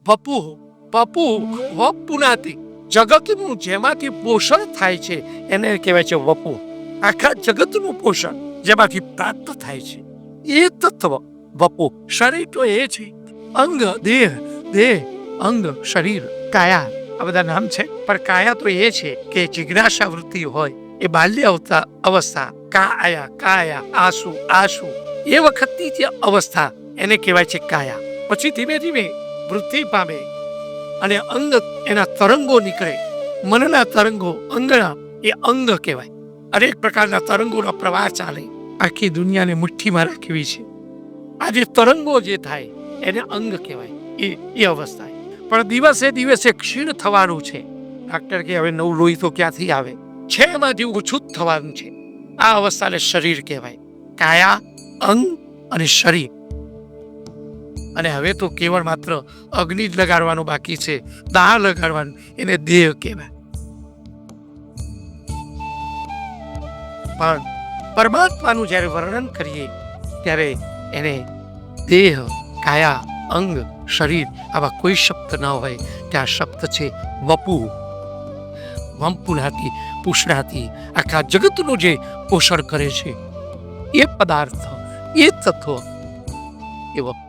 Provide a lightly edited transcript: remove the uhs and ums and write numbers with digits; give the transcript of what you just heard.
વપુ પપુ વપુનાથી જગતનું જેમાંથી પોષણ થાય છે એને કહેવાય છે વપુ. આખા જગતનું પોષણ જેમાંથી પ્રાપ્ત થાય છે એ તત્વ વપુ. શરીર તો એ છે અંગ, દેહ, દેહ અંગ, શરીર, કાયા, આ બધા નામ છે. પણ કાયા તો એ છે કે જિજ્ઞાસા વૃત્તિ હોય એ બાલ્ય અવસ્થા, કાયા કાયા, આસુ આસુ, એ વખતની જે અવસ્થા એને કહેવાય છે કાયા. પછી ધીમે ધીમે વૃદ્ધિ પામે અને અંગ, એના તરંગો નીકળે, મનના તરંગો, અંગના, એ અંગ કહેવાય. અનેક પ્રકારના તરંગોનો પ્રવાહ ચાલે, આખી દુનિયાને મુઠ્ઠીમાં રાખવી છે. આ જે તરંગો જે થાય એને અંગ કહેવાય. એ અવસ્થા પણ દિવસે દિવસે ક્ષીણ થવાનું છે. ડાક્ટર કે હવે નવું લોહી તો ક્યાંથી આવે છે, એમાંથી ઓછું જ થવાનું છે. આ અવસ્થાને શરીર કહેવાય. કાયા, અંગ અને શરીર. અને હવે તો કેવળ માત્ર અગ્નિ જ લગાડવાનું બાકી છે, દાહ લગાડવાનું, એને દેહ કહેવાય. પણ પરમાત્માનું જ્યારે વર્ણન કરીએ ત્યારે એને દેહ, કાયા, અંગ, શરીર આવા કોઈ શબ્દ ન હોય. ત્યાં શબ્દ છે વપુ. વંપુનાથી, પુષ્ણાથી આખા જગતનું જે પોષણ કરે છે એ પદાર્થ, એ તત્વ, એ વપુ.